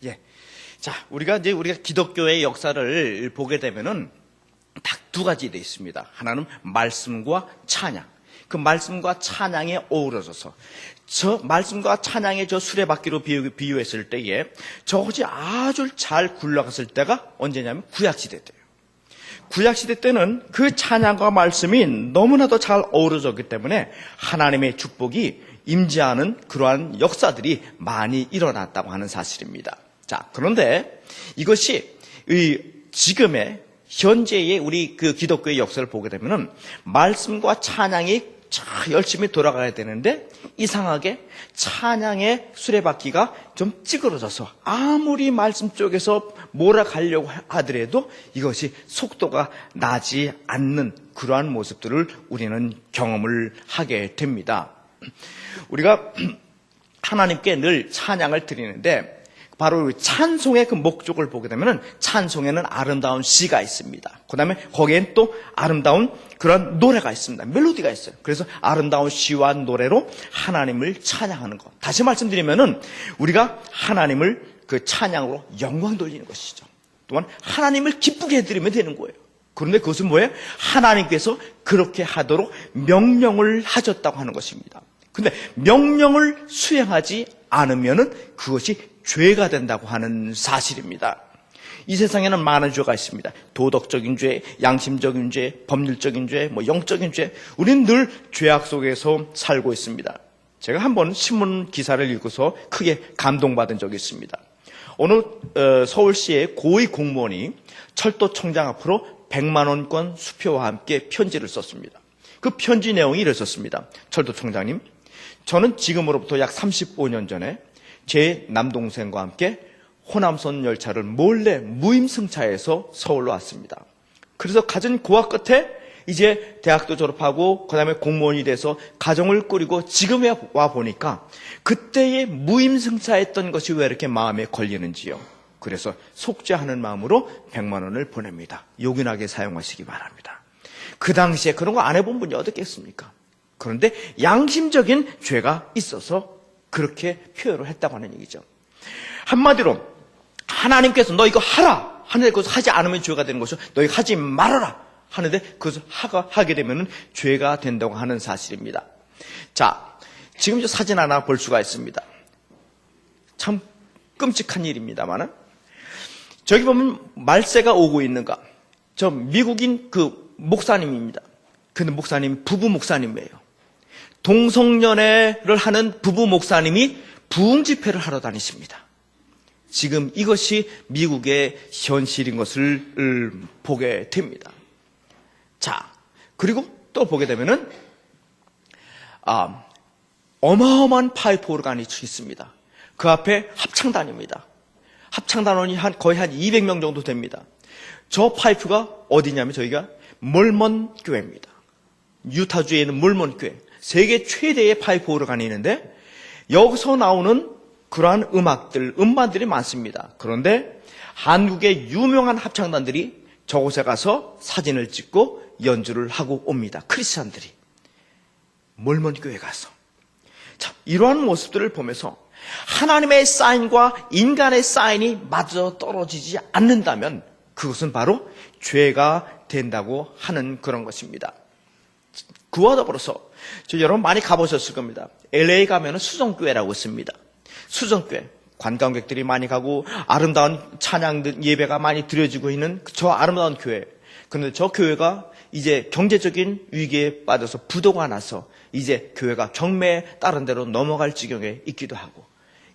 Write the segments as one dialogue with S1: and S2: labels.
S1: 예. 자, 우리가 기독교의 역사를 보게 되면은 딱 두 가지 돼 있습니다. 하나는 말씀과 찬양. 그 말씀과 찬양에 어우러져서 저 말씀과 찬양의 저 수레바퀴로 비유했을 때에 저것이 아주 잘 굴러갔을 때가 언제냐면 구약시대 때예요. 구약시대 때는 그 찬양과 말씀이 너무나도 잘 어우러졌기 때문에 하나님의 축복이 임재하는 그러한 역사들이 많이 일어났다고 하는 사실입니다. 자, 그런데 이것이 지금의 현재의 우리 그 기독교의 역사를 보게 되면은 말씀과 찬양이 잘 열심히 돌아가야 되는데 이상하게 찬양의 수레바퀴가 좀 찌그러져서 아무리 말씀 쪽에서 몰아가려고 하더라도 이것이 속도가 나지 않는 그러한 모습들을 우리는 경험을 하게 됩니다. 우리가 하나님께 늘 찬양을 드리는데 바로 찬송의 그 목적을 보게 되면 찬송에는 아름다운 시가 있습니다. 그 다음에 거기엔 또 아름다운 그런 노래가 있습니다. 멜로디가 있어요. 그래서 아름다운 시와 노래로 하나님을 찬양하는 것. 다시 말씀드리면은 우리가 하나님을 그 찬양으로 영광 돌리는 것이죠. 또한 하나님을 기쁘게 해드리면 되는 거예요. 그런데 그것은 뭐예요? 하나님께서 그렇게 하도록 명령을 하셨다고 하는 것입니다. 근데 명령을 수행하지 않으면은 그것이 죄가 된다고 하는 사실입니다. 이 세상에는 많은 죄가 있습니다. 도덕적인 죄, 양심적인 죄, 법률적인 죄, 영적인 죄. 우리는 늘 죄악 속에서 살고 있습니다. 제가 한번 신문 기사를 읽고서 크게 감동받은 적이 있습니다. 어느 서울시의 고위 공무원이 철도청장 앞으로 100만 원권 수표와 함께 편지를 썼습니다. 그 편지 내용이 이랬었습니다. 철도청장님, 저는 지금으로부터 약 35년 전에 제 남동생과 함께 호남선 열차를 몰래 무임승차해서 서울로 왔습니다. 그래서 갖은 고학 끝에 이제 대학도 졸업하고 그 다음에 공무원이 돼서 가정을 꾸리고 지금에 와 보니까 그때의 무임승차했던 것이 왜 이렇게 마음에 걸리는지요. 그래서 속죄하는 마음으로 100만 원을 보냅니다. 요긴하게 사용하시기 바랍니다. 그 당시에 그런 거 안 해본 분이 어떻겠습니까? 그런데 양심적인 죄가 있어서 그렇게 표현을 했다고 하는 얘기죠. 한마디로 하나님께서 너 이거 하라 하는데 그것을 하지 않으면 죄가 되는 것이고 너 이거 하지 말아라 하는데 그것을 하게 되면 죄가 된다고 하는 사실입니다. 자, 지금 저 사진 하나 볼 수가 있습니다. 참 끔찍한 일입니다만은 저기 보면 말세가 오고 있는가. 저 미국인 그 목사님입니다. 근데 목사님 부부 목사님이에요. 동성연애를 하는 부부 목사님이 부흥 집회를 하러 다니십니다. 지금 이것이 미국의 현실인 것을 보게 됩니다. 자, 그리고 또 보게 되면은 어마어마한 파이프 오르간이 있습니다. 그 앞에 합창단입니다. 합창단원이 거의 한 200명 정도 됩니다. 저 파이프가 어디냐면 저희가 몰몬 교회입니다. 유타주에 있는 몰몬 교회. 세계 최대의 파이프 오르간이 있는데 여기서 나오는 그러한 음반들이 많습니다. 그런데 한국의 유명한 합창단들이 저곳에 가서 사진을 찍고 연주를 하고 옵니다. 크리스찬들이. 몰몬 교회 가서. 자, 이러한 모습들을 보면서 하나님의 사인과 인간의 사인이 맞아 떨어지지 않는다면 그것은 바로 죄가 된다고 하는 그런 것입니다. 그와 더불어서 여러분 많이 가보셨을 겁니다. LA 가면은 수정교회라고 있습니다. 수정교회. 관광객들이 많이 가고 아름다운 찬양 예배가 많이 드려지고 있는 저 아름다운 교회. 그런데 저 교회가 이제 경제적인 위기에 빠져서 부도가 나서 이제 교회가 경매에 다른 데로 넘어갈 지경에 있기도 하고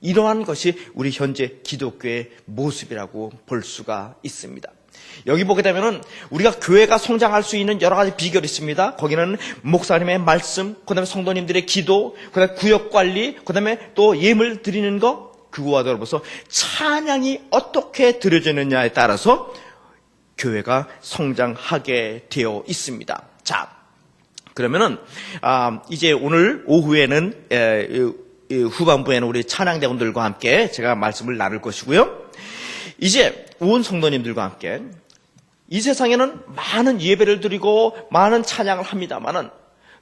S1: 이러한 것이 우리 현재 기독교의 모습이라고 볼 수가 있습니다. 여기 보게 되면은 우리가 교회가 성장할 수 있는 여러 가지 비결이 있습니다. 거기는 목사님의 말씀, 그 다음에 성도님들의 기도, 그 다음에 구역 관리, 그 다음에 또 예물 드리는 거, 그거와 더불어서 찬양이 어떻게 드려지느냐에 따라서 교회가 성장하게 되어 있습니다. 자, 그러면은 이제 오늘 오후에는 후반부에는 우리 찬양대원들과 함께 제가 말씀을 나눌 것이고요. 이제 온 성도님들과 함께 이 세상에는 많은 예배를 드리고 많은 찬양을 합니다만은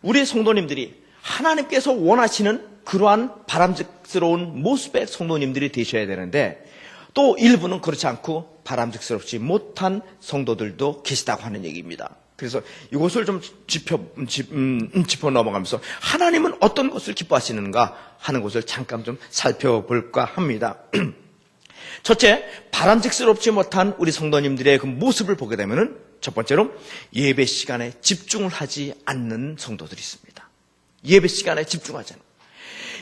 S1: 우리 성도님들이 하나님께서 원하시는 그러한 바람직스러운 모습의 성도님들이 되셔야 되는데 또 일부는 그렇지 않고 바람직스럽지 못한 성도들도 계시다고 하는 얘기입니다. 그래서 이것을 좀 짚어 넘어가면서 하나님은 어떤 것을 기뻐하시는가 하는 것을 잠깐 좀 살펴볼까 합니다. 첫째, 바람직스럽지 못한 우리 성도님들의 그 모습을 보게 되면은 첫 번째로 예배 시간에 집중을 하지 않는 성도들이 있습니다. 예배 시간에 집중하지 않는.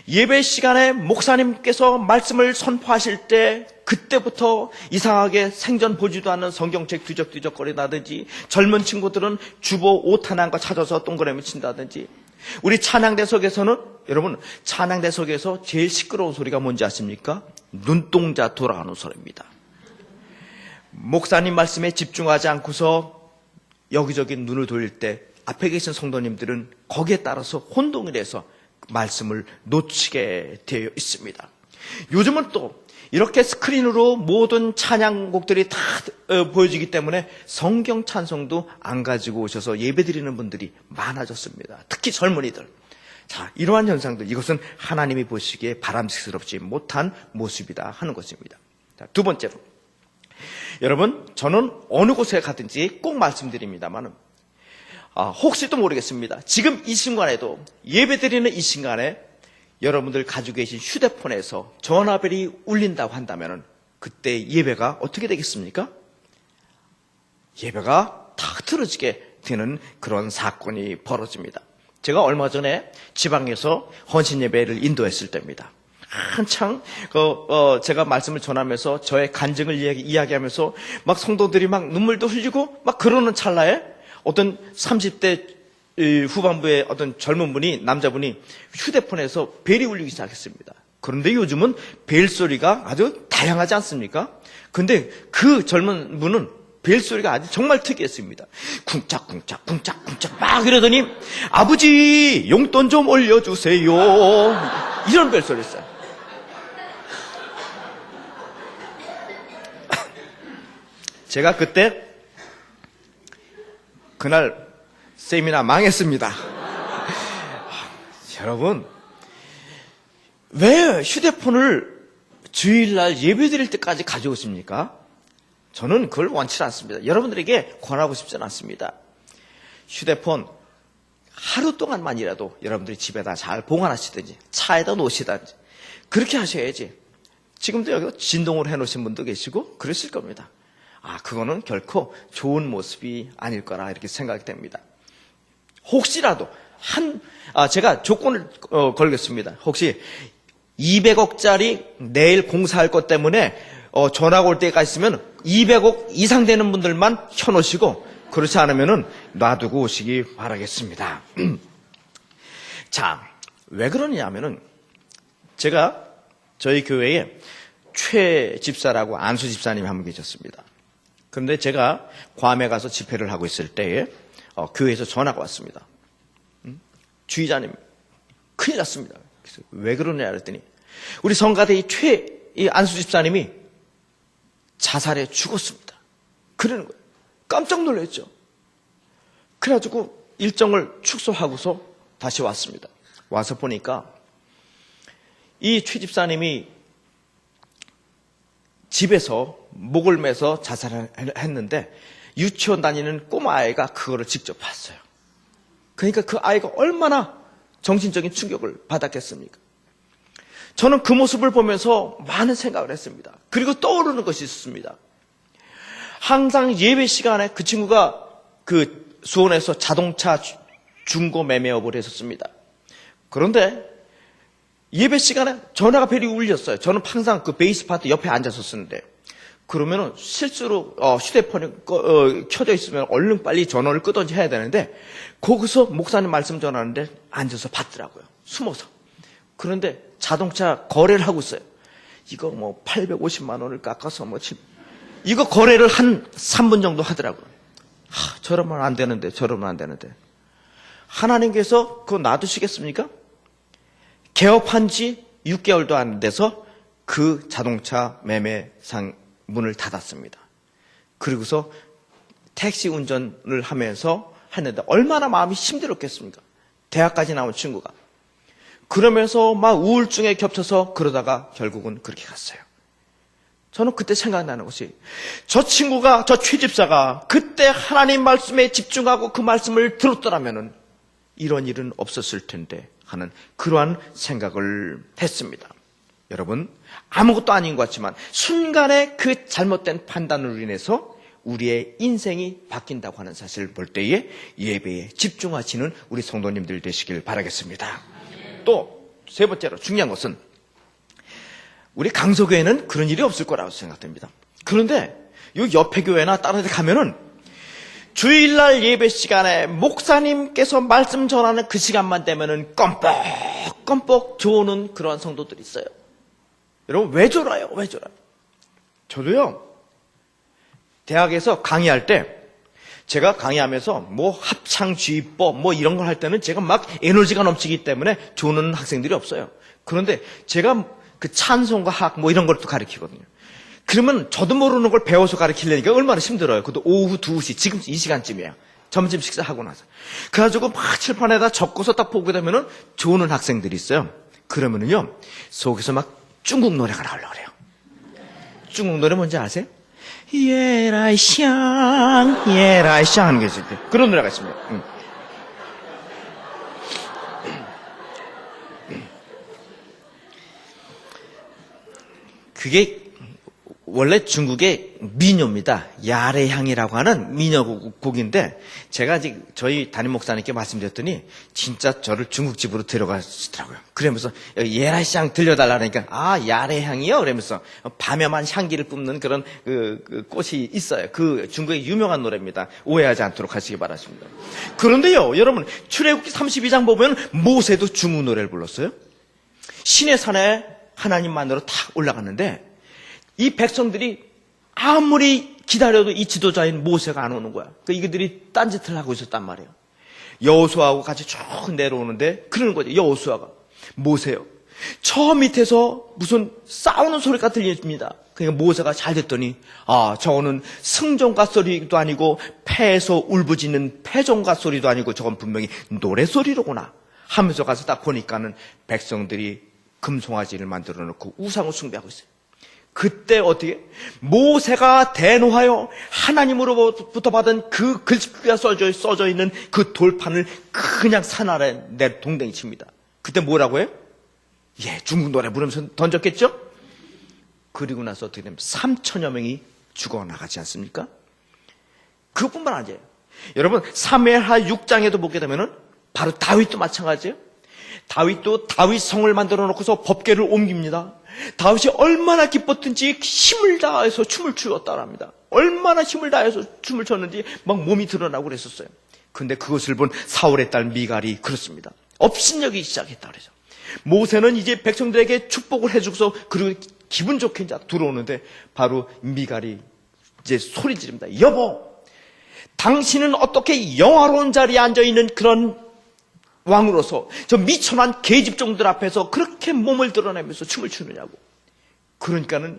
S1: 예배 시간에 목사님께서 말씀을 선포하실 때 그때부터 이상하게 생전 보지도 않는 성경책 뒤적뒤적거리다든지, 젊은 친구들은 주보 오타난거 찾아서 동그라미 친다든지, 우리 찬양대석에서는, 여러분 찬양대석에서 제일 시끄러운 소리가 뭔지 아십니까? 눈동자 돌아가는 소리입니다. 목사님 말씀에 집중하지 않고서 여기저기 눈을 돌릴 때 앞에 계신 성도님들은 거기에 따라서 혼동이 돼서 말씀을 놓치게 되어 있습니다. 요즘은 또 이렇게 스크린으로 모든 찬양곡들이 다 보여지기 때문에 성경 찬송도 안 가지고 오셔서 예배드리는 분들이 많아졌습니다. 특히 젊은이들. 자, 이러한 현상들, 이것은 하나님이 보시기에 바람직스럽지 못한 모습이다 하는 것입니다. 자, 두 번째로, 여러분, 저는 어느 곳에 가든지 꼭 말씀드립니다만, 혹시도 모르겠습니다. 지금 이 순간에도 예배드리는 이 순간에 여러분들 가지고 계신 휴대폰에서 전화벨이 울린다고 한다면 그때 예배가 어떻게 되겠습니까? 예배가 다 틀어지게 되는 그런 사건이 벌어집니다. 제가 얼마 전에 지방에서 헌신 예배를 인도했을 때입니다. 한창 제가 말씀을 전하면서 저의 간증을 이야기하면서 막 성도들이 막 눈물도 흘리고 막 그러는 찰나에 어떤 30대 후반부의 어떤 젊은 분이, 남자분이 휴대폰에서 벨이 울리기 시작했습니다. 그런데 요즘은 벨 소리가 아주 다양하지 않습니까? 근데 그 젊은 분은 벨 소리가 아주 정말 특이했습니다. 쿵짝쿵짝 쿵짝쿵짝 막 이러더니 아버지 용돈 좀 올려주세요, 이런 벨 소리였어요. 제가 그날 세미나 망했습니다. 여러분, 왜 휴대폰을 주일날 예배드릴 때까지 가져오십니까? 저는 그걸 원치 않습니다. 여러분들에게 권하고 싶지는 않습니다. 휴대폰 하루 동안만이라도 여러분들이 집에다 잘 보관하시든지 차에다 놓으시든지 그렇게 하셔야지. 지금도 여기 진동을 해놓으신 분도 계시고 그러실 겁니다. 그거는 결코 좋은 모습이 아닐 거라 이렇게 생각이 됩니다. 혹시라도 제가 조건을 걸겠습니다. 혹시 200억짜리 내일 공사할 것 때문에 전화가 올 때가 있으면 200억 이상 되는 분들만 켜놓으시고, 그렇지 않으면은 놔두고 오시기 바라겠습니다. 자, 왜 그러냐면은 제가 저희 교회에 최 집사라고 안수 집사님이 한 분 계셨습니다. 그런데 제가 괌에 가서 집회를 하고 있을 때에 교회에서 전화가 왔습니다. 주의자님, 큰일 났습니다. 그래서 왜 그러냐 그랬더니 우리 성가대 이 안수 집사님이 자살해 죽었습니다. 그러는 거예요. 깜짝 놀랐죠. 그래가지고 일정을 축소하고서 다시 왔습니다. 와서 보니까 이 최 집사님이 집에서 목을 매서 자살을 했는데 유치원 다니는 꼬마 아이가 그거를 직접 봤어요. 그러니까 그 아이가 얼마나 정신적인 충격을 받았겠습니까? 저는 그 모습을 보면서 많은 생각을 했습니다. 그리고 떠오르는 것이 있었습니다. 항상 예배 시간에 그 친구가 그 수원에서 자동차 중고 매매업을 했었습니다. 그런데 예배 시간에 전화가 벨이 울렸어요. 저는 항상 그 베이스 파트 옆에 앉았었는데, 그러면은 실수로 휴대폰이 켜져 있으면 얼른 빨리 전원을 끄든지 해야 되는데, 거기서 목사님 말씀 전하는데 앉아서 받더라고요. 숨어서. 그런데 자동차 거래를 하고 있어요. 이거 850만 원을 깎아서 이거 거래를 한 3분 정도 하더라고요. 저러면 안 되는데, 저러면 안 되는데. 하나님께서 그거 놔두시겠습니까? 개업한 지 6개월도 안 돼서 그 자동차 매매상 문을 닫았습니다. 그리고서 택시 운전을 하면서 했는데 얼마나 마음이 힘들었겠습니까? 대학까지 나온 친구가. 그러면서 막 우울증에 겹쳐서 그러다가 결국은 그렇게 갔어요. 저는 그때 생각나는 것이 저 친구가, 저 취집사가 그때 하나님 말씀에 집중하고 그 말씀을 들었더라면 이런 일은 없었을 텐데 하는 그러한 생각을 했습니다. 여러분, 아무것도 아닌 것 같지만 순간에 그 잘못된 판단으로 인해서 우리의 인생이 바뀐다고 하는 사실을 볼 때에 예배에 집중하시는 우리 성도님들 되시길 바라겠습니다. 또 세 번째로 중요한 것은 우리 강서교회는 그런 일이 없을 거라고 생각됩니다. 그런데 이 옆에 교회나 다른 데 가면은 주일날 예배 시간에 목사님께서 말씀 전하는 그 시간만 되면은 껌뻑껌뻑 조는 그러한 성도들이 있어요. 여러분, 왜 졸아요? 왜 졸아요? 저도요, 대학에서 강의할 때, 제가 강의하면서 뭐 합창주의법 뭐 이런 걸 할 때는 제가 막 에너지가 넘치기 때문에 조는 학생들이 없어요. 그런데 제가 그 찬송가학 뭐 이런 걸 또 가르치거든요. 그러면 저도 모르는 걸 배워서 가르치려니까 얼마나 힘들어요. 그것도 오후 2시, 지금 이 시간쯤이에요. 점심 식사하고 나서. 그래가지고 막 칠판에다 적고서 딱 보게 되면은 조는 학생들이 있어요. 그러면은요, 속에서 막 중국 노래가 나오려고 그래요. 중국 노래 뭔지 아세요? 예라이샹 예라이샹 하는 게 있어요. 그런 노래가 있습니다. 그게 원래 중국의 민요입니다. 야래향이라고 하는 민요곡인데 제가 아직 저희 담임 목사님께 말씀드렸더니 진짜 저를 중국집으로 데려가시더라고요. 그러면서 예라샹 들려달라 그러니까 야래향이요? 그러면서 밤에만 향기를 뿜는 그런 그 꽃이 있어요. 그 중국의 유명한 노래입니다. 오해하지 않도록 하시기 바랍니다. 그런데요, 여러분, 출애굽기 32장 보면 모세도 중국 노래를 불렀어요. 신의 산에 하나님만으로 탁 올라갔는데 이 백성들이 아무리 기다려도 이 지도자인 모세가 안 오는 거야. 그러니까 이들이 딴짓을 하고 있었단 말이에요. 여호수아하고 같이 쭉 내려오는데 그러는 거죠. 여호수아가, 모세요, 저 밑에서 무슨 싸우는 소리가 들립니다. 그러니까 모세가 잘 됐더니 저거는 승종가 소리도 아니고 패에서 울부짖는 패종가 소리도 아니고 저건 분명히 노래소리로구나 하면서 가서 딱 보니까는 백성들이 금송아지를 만들어 놓고 우상을 숭배하고 있어요. 그때 어떻게 모세가 대노하여 하나님으로부터 받은 그 글씨가 써져 있는 그 돌판을 그냥 산 아래 내 동댕이 칩니다. 그때 뭐라고 해요? 중국 노래 부르면서 던졌겠죠? 그리고 나서 어떻게 되면 3천여 명이 죽어나가지 않습니까? 그것뿐만 아니에요. 여러분, 사무엘하 6장에도 보게 되면은 바로 다윗도 마찬가지예요. 다윗도 다윗 성을 만들어 놓고서 법궤를 옮깁니다. 다윗이 얼마나 기뻤든지 힘을 다해서 춤을 추었다랍니다. 얼마나 힘을 다해서 춤을 췄는지 막 몸이 드러나고 그랬었어요. 근데 그것을 본 사울의 딸 미갈이 그렇습니다. 업신여기기 시작했다 그래서 모세는 이제 백성들에게 축복을 해주고서 그리고 기분 좋게 이제 들어오는데 바로 미갈이 이제 소리 지릅니다. 여보, 당신은 어떻게 영화로운 자리에 앉아있는 그런 왕으로서 저 미천한 계집종들 앞에서 그렇게 몸을 드러내면서 춤을 추느냐고. 그러니까는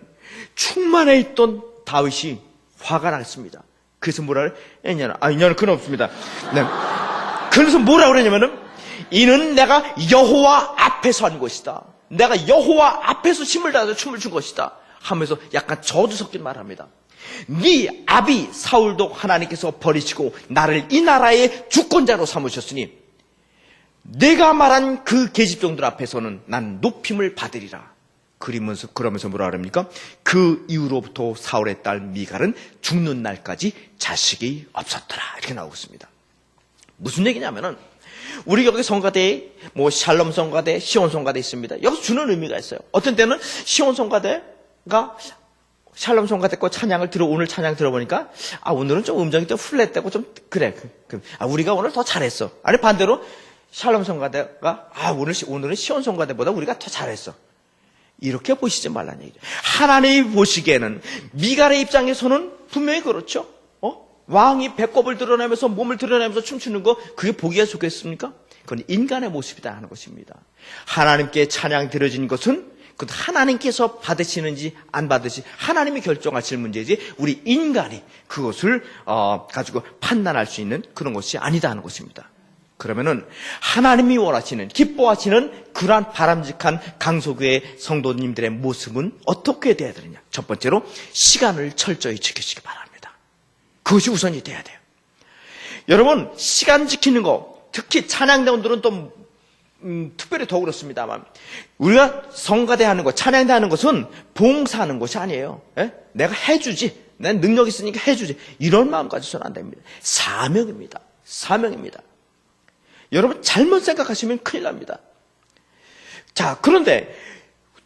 S1: 충만해 있던 다윗이 화가 났습니다. 그래서 뭐라 그래? 이년은 그건 없습니다. 네. 그래서 뭐라 그러냐면은 이는 내가 여호와 앞에서 한 것이다. 내가 여호와 앞에서 힘을 다해서 춤을 춘 것이다 하면서 약간 저주 섞인 말을 합니다. 네 아비 사울도 하나님께서 버리시고 나를 이 나라의 주권자로 삼으셨으니 내가 말한 그 계집종들 앞에서는 난 높임을 받으리라. 그러면서 뭐라 그럽니까? 그 이후로부터 사울의 딸 미갈은 죽는 날까지 자식이 없었더라. 이렇게 나오고 있습니다. 무슨 얘기냐면은 우리 여기 성가대에 뭐 샬롬 성가대, 시온 성가대 있습니다. 여기서 주는 의미가 있어요. 어떤 때는 시온 성가대가 샬롬 성가대 거 찬양을 오늘 찬양 들어보니까 오늘은 좀 음정이 좀 플랫되고 좀 그래. 우리가 오늘 더 잘했어. 아니 반대로 샬롬 성가대가 오늘은 시온 성가대보다 우리가 더 잘했어. 이렇게 보시지 말라는 얘기죠. 하나님이 보시기에는 미갈의 입장에서는 분명히 그렇죠. 왕이 배꼽을 드러내면서 몸을 드러내면서 춤추는 거 그게 보기가 좋겠습니까? 그건 인간의 모습이다 하는 것입니다. 하나님께 찬양 드려진 것은 그 하나님께서 받으시는지 안 받으시 하나님이 결정하실 문제지 우리 인간이 그것을 가지고 판단할 수 있는 그런 것이 아니다 하는 것입니다. 그러면은 하나님이 원하시는, 기뻐하시는 그러한 바람직한 강소교회 성도님들의 모습은 어떻게 돼야 되느냐? 첫 번째로 시간을 철저히 지키시기 바랍니다. 그것이 우선이 돼야 돼요. 여러분, 시간 지키는 거, 특히 찬양대원들은 또 특별히 더 그렇습니다만, 우리가 성가대 하는 것, 찬양대 하는 것은 봉사하는 것이 아니에요. 예? 내가 해주지, 난 능력 있으니까 해주지, 이런 마음 가지서는 안 됩니다. 사명입니다. 사명입니다. 여러분, 잘못 생각하시면 큰일 납니다. 자, 그런데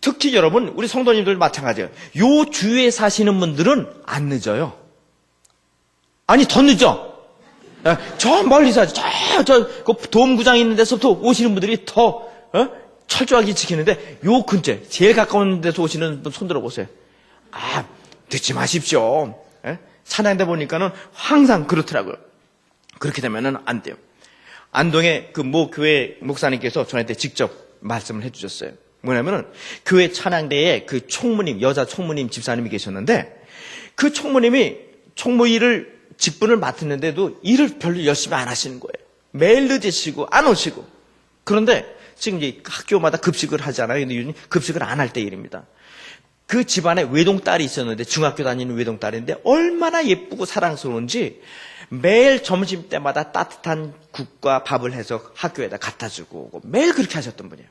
S1: 특히 여러분, 우리 성도님들 마찬가지예요. 요 주위에 사시는 분들은 안 늦어요. 아니, 더 늦어. 저 멀리서, 그 도움구장 있는 데서부터 오시는 분들이 더, 철저하게 지키는데, 요 근처에, 제일 가까운 데서 오시는 분 손 들어보세요. 아, 늦지 마십시오. 찬양대 보니까는 항상 그렇더라고요. 그렇게 되면은 안 돼요. 안동의 그 모 교회 목사님께서 저한테 직접 말씀을 해주셨어요. 뭐냐면은, 교회 찬양대에 그 총무님, 여자 총무님 집사님이 계셨는데, 그 총무님이 총무일을 직분을 맡았는데도 일을 별로 열심히 안 하시는 거예요. 매일 늦으시고 안 오시고. 그런데 지금 이제 학교마다 급식을 하잖아요. 근데 요즘 급식을 안 할 때 일입니다. 그 집안에 외동딸이 있었는데, 중학교 다니는 외동딸인데 얼마나 예쁘고 사랑스러운지 매일 점심때마다 따뜻한 국과 밥을 해서 학교에다 갖다 주고 오고 매일 그렇게 하셨던 분이에요.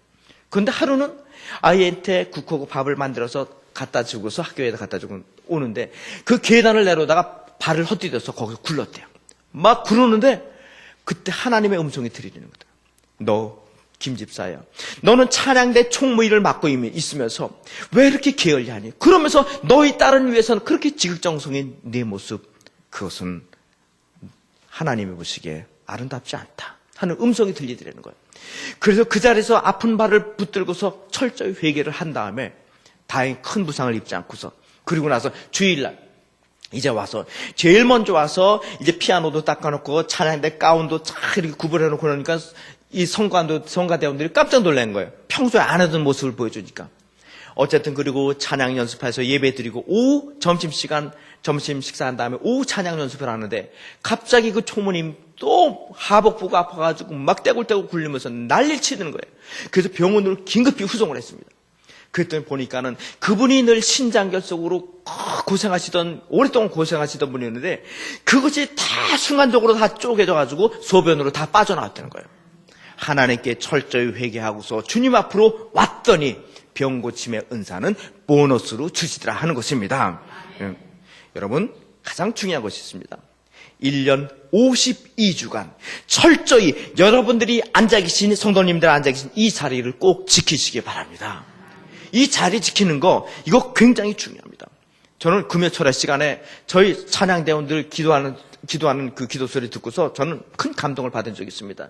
S1: 그런데 하루는 아이한테 국하고 밥을 만들어서 갖다 주고서 학교에다 갖다 주고 오는데, 그 계단을 내려오다가 발을 헛디뎌서 거기서 굴렀대요. 막 구르는데 그때 하나님의 음성이 들리는 거다. 너 김집사야, 너는 찬양대 총무일을 맡고 있으면서 왜 이렇게 게을리하니? 그러면서 너희 딸을 위해서는 그렇게 지극정성인 네 모습, 그것은 하나님이 보시기에 아름답지 않다 하는 음성이 들리더라는 거예요. 그래서 그 자리에서 아픈 발을 붙들고서 철저히 회개를 한 다음에 다행히 큰 부상을 입지 않고서, 그리고 나서 주일날 이제 와서 제일 먼저 와서 이제 피아노도 닦아놓고 찬양대 가운도 쫙 이렇게 구분해놓고 그러니까 이 성가대원들이 깜짝 놀란 거예요. 평소에 안 하던 모습을 보여주니까. 어쨌든 그리고 찬양 연습해서 예배 드리고 오후 점심시간 점심 식사한 다음에 오후 찬양 연습을 하는데, 갑자기 그 총무님 또 하복부가 아파가지고 막 떼굴떼굴 굴리면서 난리를 치는 거예요. 그래서 병원으로 긴급히 후송을 했습니다. 그랬더니 보니까는 그분이 늘 신장결석으로 오랫동안 고생하시던 분이었는데, 그것이 다 순간적으로 다 쪼개져가지고 소변으로 다 빠져나왔다는 거예요. 하나님께 철저히 회개하고서 주님 앞으로 왔더니 병고침의 은사는 보너스로 주시더라 하는 것입니다. 여러분, 가장 중요한 것이 있습니다. 1년 52주간 철저히 여러분들이 앉아 계신, 성도님들 앉아 계신 이 자리를 꼭 지키시기 바랍니다. 이 자리 지키는 거, 이거 굉장히 중요합니다. 저는 금요철의 시간에 저희 찬양대원들 기도하는 그 기도 소리 듣고서 저는 큰 감동을 받은 적이 있습니다.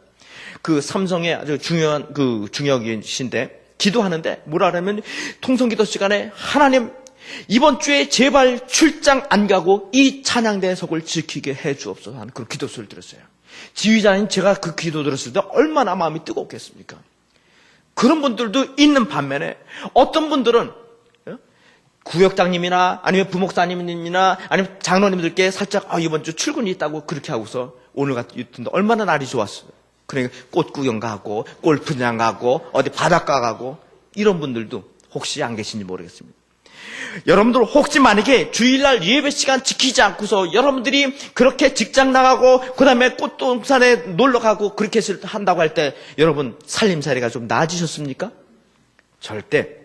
S1: 그 삼성의 아주 중요한 그 중역이신데 기도하는데 뭐라 하냐면, 통성기도 시간에 하나님 이번 주에 제발 출장 안 가고 이 찬양대석을 지키게 해 주옵소서 하는 그런 기도 소리를 들었어요. 지휘자인 제가 그 기도 들었을 때 얼마나 마음이 뜨겁겠습니까? 그런 분들도 있는 반면에 어떤 분들은 구역장님이나 아니면 부목사님이나 아니면 장로님들께 살짝 이번 주 출근이 있다고 그렇게 하고서 오늘 같은데 얼마나 날이 좋았어요. 그러니까 꽃 구경 가고 골프장 가고 어디 바닷가 가고, 이런 분들도 혹시 안 계신지 모르겠습니다. 여러분들 혹시 만약에 주일날 예배 시간 지키지 않고서 여러분들이 그렇게 직장 나가고 그 다음에 꽃동산에 놀러 가고 그렇게 한다고 할 때 여러분 살림살이가 좀 나아지셨습니까? 절대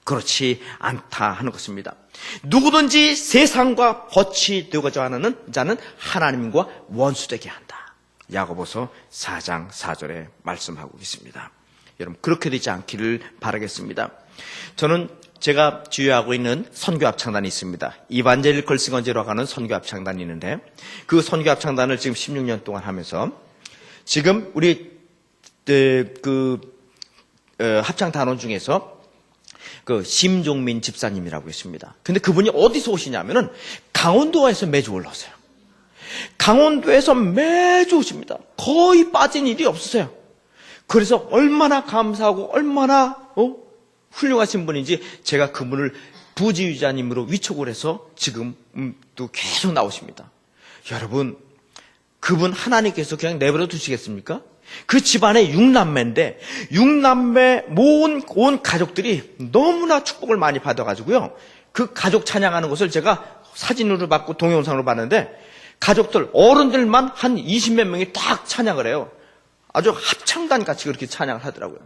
S1: 그렇지 않다 하는 것입니다. 누구든지 세상과 벗이 되고자 하는 자는 하나님과 원수되게 한다. 야고보서 4장 4절에 말씀하고 있습니다. 여러분, 그렇게 되지 않기를 바라겠습니다. 저는 제가 지휘하고 있는 선교합창단이 있습니다. 이반젤리컬 걸스건제로 가는 선교합창단이 있는데, 그 선교합창단을 지금 16년 동안 하면서 지금 우리 합창 단원 중에서 그 심종민 집사님이라고 있습니다. 근데 그분이 어디서 오시냐면은 강원도에서 매주 올라오세요. 강원도에서 매주 오십니다. 거의 빠진 일이 없으세요. 그래서 얼마나 감사하고 얼마나 훌륭하신 분인지 제가 그분을 부지휘자님으로 위촉을 해서 지금 또 계속 나오십니다. 여러분, 그분 하나님께서 그냥 내버려 두시겠습니까? 그 집안에 6남매인데 6남매 온 가족들이 너무나 축복을 많이 받아가지고요. 그 가족 찬양하는 것을 제가 사진으로 봤고 동영상으로 봤는데 가족들 어른들만 한 20몇 명이 딱 찬양을 해요. 아주 합창단 같이 그렇게 찬양을 하더라고요.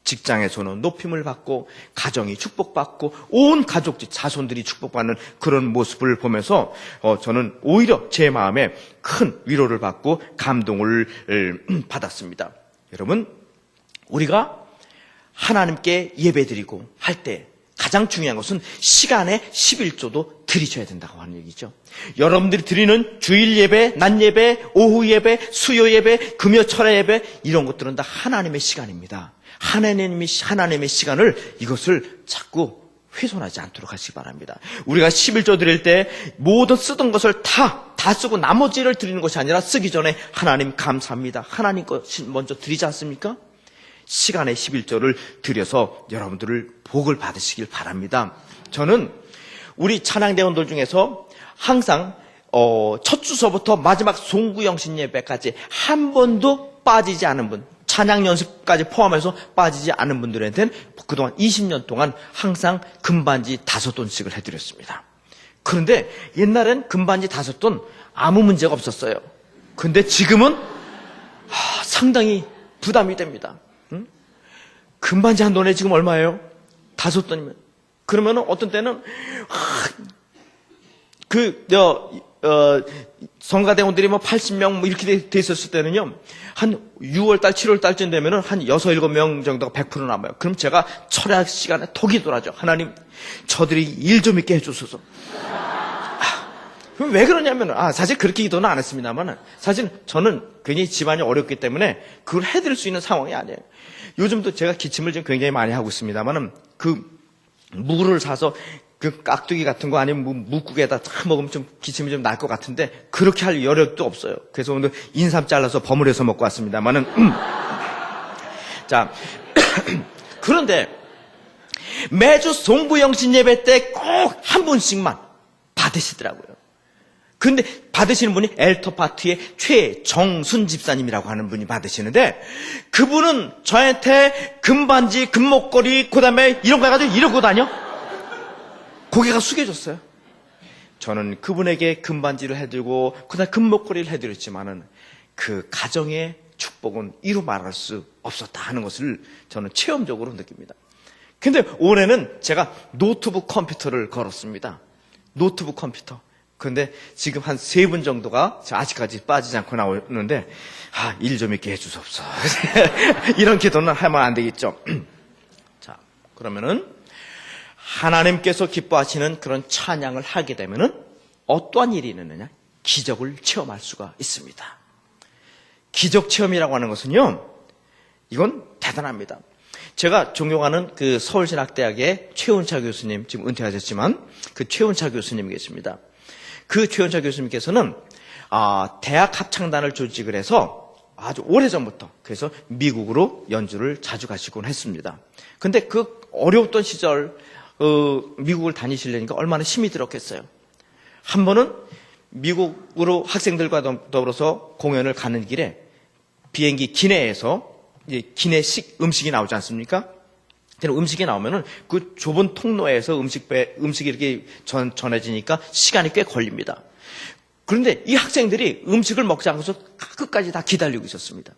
S1: 직장에서는 높임을 받고 가정이 축복받고 온 가족들 자손들이 축복받는 그런 모습을 보면서 저는 오히려 제 마음에 큰 위로를 받고 감동을 받았습니다. 여러분, 우리가 하나님께 예배드리고 할 때 가장 중요한 것은 시간에 11조도 드리셔야 된다고 하는 얘기죠. 여러분들이 드리는 주일 예배, 낮 예배, 오후 예배, 수요 예배, 금요 철야 예배 이런 것들은 다 하나님의 시간입니다. 하나님의 시간을 이것을 자꾸 훼손하지 않도록 하시기 바랍니다. 우리가 11조 드릴 때 모든 쓰던 것을 다 쓰고 나머지를 드리는 것이 아니라 쓰기 전에 하나님 감사합니다. 하나님 것 먼저 드리지 않습니까? 시간의 11조를 드려서 여러분들을 복을 받으시길 바랍니다. 저는 우리 찬양대원들 중에서 항상 첫 주서부터 마지막 송구영신 예배까지 한 번도 빠지지 않은 분, 찬양 연습까지 포함해서 빠지지 않은 분들한테는 그동안 20년 동안 항상 금반지 5돈씩을 해드렸습니다. 그런데 옛날엔 금반지 5돈 아무 문제가 없었어요. 근데 지금은 상당히 부담이 됩니다. 금반지 한 돈에 지금 얼마예요? 5돈이면. 그러면은 어떤 때는 성가대원들이 80명 이렇게 돼 있었을 때는요, 한 6월달, 7월달쯤 되면은 한 6, 7명 정도가 100% 남아요. 그럼 제가 철학 시간에 톡이 돌아죠. 하나님, 저들이 일 좀 있게 해주소서. 그럼 왜 그러냐면, 사실 그렇게 기도는 안 했습니다만, 사실 저는 굉장히 집안이 어렵기 때문에 그걸 해드릴 수 있는 상황이 아니에요. 요즘도 제가 기침을 좀 굉장히 많이 하고 있습니다만은, 무를 사서 그 깍두기 같은 거 아니면 묵국에다 딱 먹으면 좀 기침이 좀 날 것 같은데 그렇게 할 여력도 없어요. 그래서 오늘 인삼 잘라서 버무려서 먹고 왔습니다만은 자 그런데 매주 송구영신 예배 때 꼭 한 분씩만 받으시더라고요. 근데 받으시는 분이 엘터파트의 최정순 집사님이라고 하는 분이 받으시는데 그분은 저한테 금반지, 금목걸이 그다음에 이런 거 해가지고 이러고 다녀. 고개가 숙여졌어요. 저는 그분에게 금반지를 해드리고 그다음 금목걸이를 해드렸지만은 그 가정의 축복은 이루 말할 수 없었다 하는 것을 저는 체험적으로 느낍니다. 근데 올해는 제가 노트북 컴퓨터를 걸었습니다. 노트북 컴퓨터. 근데 지금 한 3분 정도가 아직까지 빠지지 않고 나오는데 일 좀 있게 해주소서. 이런 기도는 하면 안 되겠죠. 자, 그러면은 하나님께서 기뻐하시는 그런 찬양을 하게 되면은 어떠한 일이 있느냐? 기적을 체험할 수가 있습니다. 기적 체험이라고 하는 것은요, 이건 대단합니다. 제가 존경하는 그 서울신학대학의 최운차 교수님, 지금 은퇴하셨지만 그 최운차 교수님이 계십니다. 그 최운차 교수님께서는 대학 합창단을 조직을 해서 아주 오래전부터 그래서 미국으로 연주를 자주 가시곤 했습니다. 근데 그 어려웠던 시절 미국을 다니시려니까 얼마나 힘이 들었겠어요. 한 번은 미국으로 학생들과 더불어서 공연을 가는 길에 비행기 기내에서 기내식 음식이 나오지 않습니까? 음식이 나오면은 그 좁은 통로에서 음식이 이렇게 전해지니까 시간이 꽤 걸립니다. 그런데 이 학생들이 음식을 먹지 않고서 끝까지 다 기다리고 있었습니다.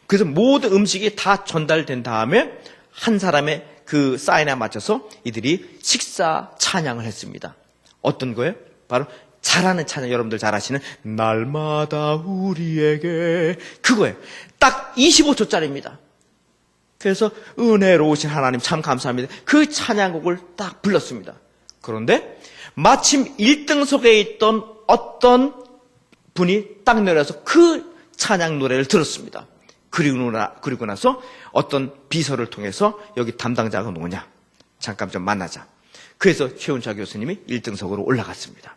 S1: 그래서 모든 음식이 다 전달된 다음에 한 사람의 그 사인에 맞춰서 이들이 식사 찬양을 했습니다. 어떤 거예요? 바로 잘하는 찬양, 여러분들 잘 아시는 날마다 우리에게 그거예요. 딱 25초짜리입니다. 그래서 은혜로우신 하나님 참 감사합니다. 그 찬양곡을 딱 불렀습니다. 그런데 마침 1등석에 있던 어떤 분이 딱 내려서 그 찬양 노래를 들었습니다. 그리고 나서 어떤 비서를 통해서 여기 담당자가 누구냐? 잠깐 좀 만나자. 그래서 최운차 교수님이 1등석으로 올라갔습니다.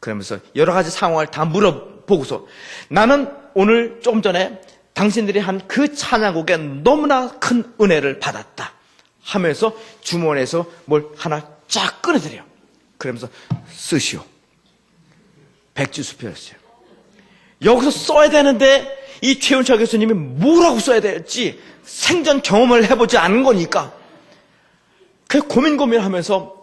S1: 그러면서 여러 가지 상황을 다 물어보고서 나는 오늘 조금 전에 당신들이 한 그 찬양곡에 너무나 큰 은혜를 받았다 하면서 주머니에서 뭘 하나 쫙 꺼내드려요. 그러면서 쓰시오. 백지수표였어요. 여기서 써야 되는데 이 최윤철 교수님이 뭐라고 써야 될지 생전 경험을 해보지 않은 거니까 그 고민하면서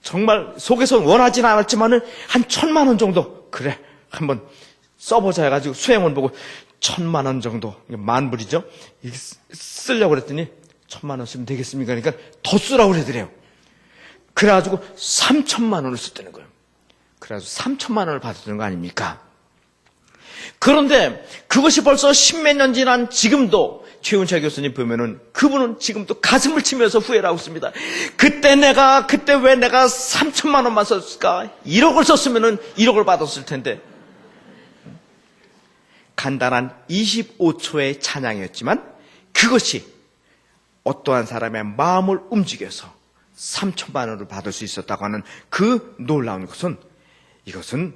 S1: 정말 속에서 원하진 않았지만은 한 1,000만 원 정도, 그래 한번 써보자 해가지고 수행원 보고 1,000만 원 정도, 10,000불이죠, 쓰려고 그랬더니 1,000만 원 쓰면 되겠습니까? 그러니까 더 쓰라고 그러더래요. 그래가지고 3,000만 원을 썼다는 거예요. 그래가지고 3,000만 원을 받았다는 거 아닙니까? 그런데 그것이 벌써 10몇 년 지난 지금도 최윤철 교수님 보면은 그분은 지금도 가슴을 치면서 후회를 하고 있습니다. 그때 왜 내가 3,000만 원만 썼을까? 1억을 썼으면은 1억을 받았을 텐데. 간단한 25초의 찬양이었지만 그것이 어떠한 사람의 마음을 움직여서 3,000만 원을 받을 수 있었다고 하는 그 놀라운 것은, 이것은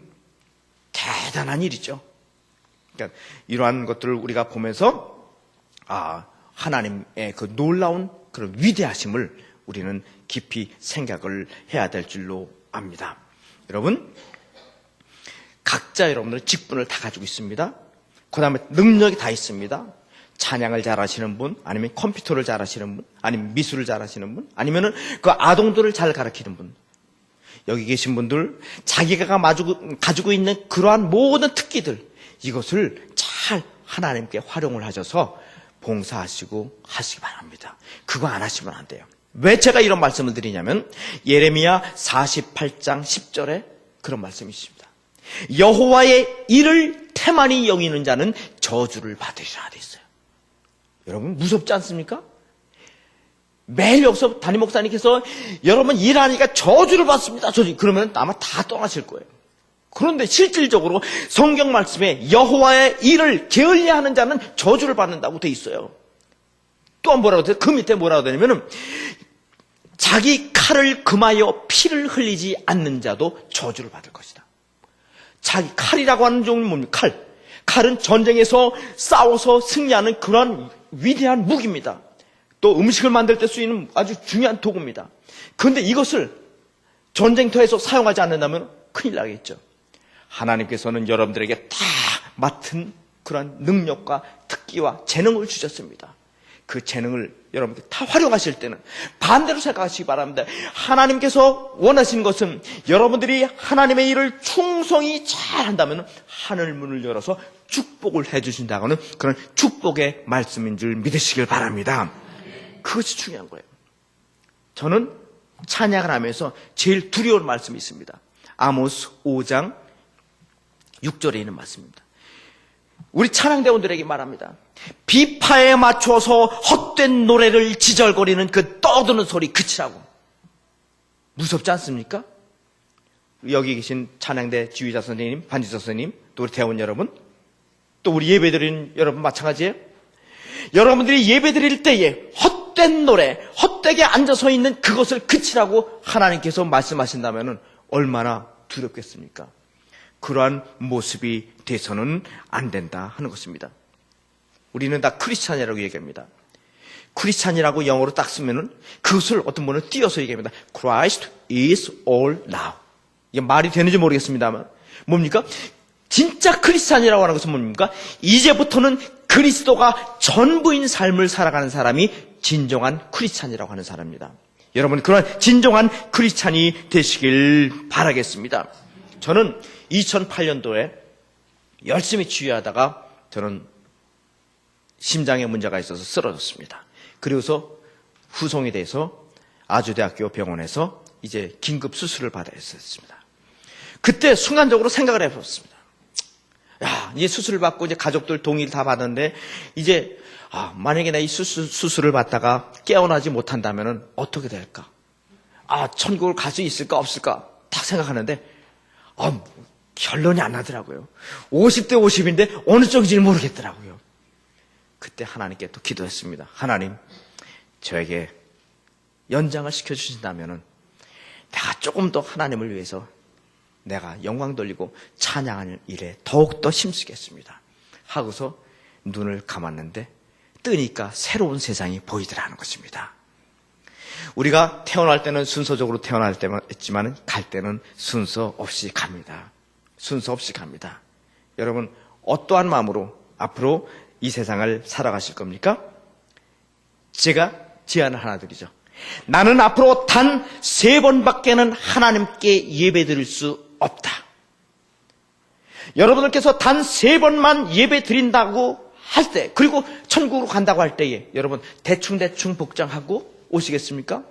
S1: 대단한 일이죠. 그러니까 이러한 것들을 우리가 보면서 하나님의 그 놀라운 그런 위대하심을 우리는 깊이 생각을 해야 될 줄로 압니다. 여러분, 각자 여러분들 직분을 다 가지고 있습니다. 그 다음에 능력이 다 있습니다. 찬양을 잘하시는 분, 아니면 컴퓨터를 잘하시는 분, 아니면 미술을 잘하시는 분, 아니면은 그 아동들을 잘 가르치는 분. 여기 계신 분들, 자기가 가지고 있는 그러한 모든 특기들, 이것을 잘 하나님께 활용을 하셔서 봉사하시고 하시기 바랍니다. 그거 안 하시면 안 돼요. 왜 제가 이런 말씀을 드리냐면 예레미야 48장 10절에 그런 말씀이 있습니다. 여호와의 일을 태만히 여기는 자는 저주를 받으리라 돼 있어요. 여러분 무섭지 않습니까? 매일 여기서 담임 목사님께서 여러분 일하니까 저주를 받습니다. 그러면 아마 다 떠나실 거예요. 그런데 실질적으로 성경 말씀에 여호와의 일을 게을리하는 자는 저주를 받는다고 돼 있어요. 또 뭐라고 돼요? 그 밑에 뭐라고 되냐면은 자기 칼을 금하여 피를 흘리지 않는 자도 저주를 받을 것이다. 자기 칼이라고 하는 종류는 뭡니까? 칼은 전쟁에서 싸워서 승리하는 그런 위대한 무기입니다. 또 음식을 만들 때 쓰이는 아주 중요한 도구입니다. 그런데 이것을 전쟁터에서 사용하지 않는다면 큰일 나겠죠. 하나님께서는 여러분들에게 다 맡은 그런 능력과 특기와 재능을 주셨습니다. 그 재능을 여러분들 다 활용하실 때는 반대로 생각하시기 바랍니다. 하나님께서 원하시는 것은 여러분들이 하나님의 일을 충성히 잘 한다면 하늘 문을 열어서 축복을 해주신다고는 그런 축복의 말씀인 줄 믿으시길 바랍니다. 그것이 중요한 거예요. 저는 찬양을 하면서 제일 두려운 말씀이 있습니다. 아모스 5장 6절에 있는 말씀입니다. 우리 찬양대원들에게 말합니다. 비파에 맞춰서 헛된 노래를 지절거리는 그 떠드는 소리 그치라고. 무섭지 않습니까? 여기 계신 찬양대 지휘자 선생님, 반주자 선생님, 또 우리 대원 여러분, 또 우리 예배드리는 여러분 마찬가지예요. 여러분들이 예배드릴 때에 헛된 노래, 헛되게 앉아서 있는 그것을 그치라고 하나님께서 말씀하신다면 얼마나 두렵겠습니까? 그러한 모습이 돼서는 안 된다 하는 것입니다. 우리는 다 크리스찬이라고 얘기합니다. 크리스찬이라고 영어로 딱 쓰면은 그것을 어떤 분은 띄어서 얘기합니다. Christ is all now. 이게 말이 되는지 모르겠습니다만 뭡니까? 진짜 크리스찬이라고 하는 것은 뭡니까? 이제부터는 그리스도가 전부인 삶을 살아가는 사람이 진정한 크리스찬이라고 하는 사람입니다. 여러분 그런 진정한 크리스찬이 되시길 바라겠습니다. 저는 2008년도에 열심히 치유하다가 저는 심장에 문제가 있어서 쓰러졌습니다. 그리고서 후송이 돼서 아주대학교 병원에서 이제 긴급 수술을 받아야 했습니다. 그때 순간적으로 생각을 해봤습니다. 이제 수술을 받고 이제 가족들 동의를 다 받았는데 이제 만약에 내가 이 수술을 받다가 깨어나지 못한다면 어떻게 될까? 천국을 갈 수 있을까 없을까? 딱 생각하는데 결론이 안 나더라고요. 50대 50인데 어느 쪽인지 모르겠더라고요. 그때 하나님께 또 기도했습니다. 하나님, 저에게 연장을 시켜주신다면 내가 조금 더 하나님을 위해서 내가 영광 돌리고 찬양하는 일에 더욱더 힘쓰겠습니다. 하고서 눈을 감았는데 뜨니까 새로운 세상이 보이더라는 것입니다. 우리가 태어날 때는 순서적으로 태어날 때만 했지만 갈 때는 순서 없이 갑니다. 순서 없이 갑니다. 여러분 어떠한 마음으로 앞으로 이 세상을 살아가실 겁니까? 제가 제안을 하나 드리죠. 나는 앞으로 단 3번밖에는 하나님께 예배드릴 수 없다. 여러분들께서 단 3번만 예배 드린다고 할 때, 그리고 천국으로 간다고 할 때에 여러분 대충 복장하고 오시겠습니까?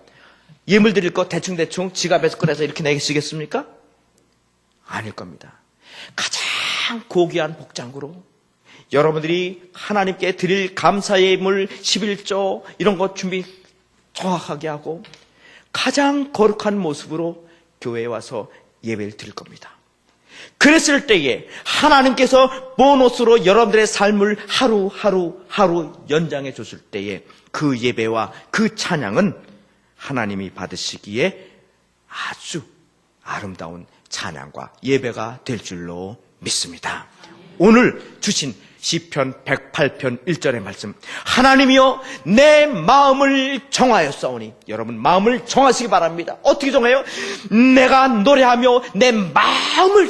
S1: 예물 드릴 거 대충 지갑에서 꺼내서 이렇게 내시겠습니까? 아닐 겁니다. 가장 고귀한 복장으로 여러분들이 하나님께 드릴 감사의 예물 11조 이런 것 준비 정확하게 하고 가장 거룩한 모습으로 교회에 와서 예배를 드릴 겁니다. 그랬을 때에 하나님께서 보너스로 여러분들의 삶을 하루 연장해 줬을 때에 그 예배와 그 찬양은 하나님이 받으시기에 아주 아름다운 찬양과 예배가 될 줄로 믿습니다. 오늘 주신 시편 108편 1절의 말씀, 하나님이여 내 마음을 정하였사오니, 여러분 마음을 정하시기 바랍니다. 어떻게 정해요? 내가 노래하며 내 마음을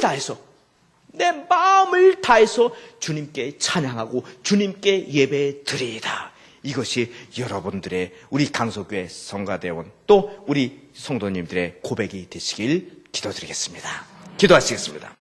S1: 다해서 주님께 찬양하고 주님께 예배 드리이다. 이것이 여러분들의, 우리 강서교회 성가대원 또 우리 성도님들의 고백이 되시길 기도드리겠습니다. 기도하시겠습니다.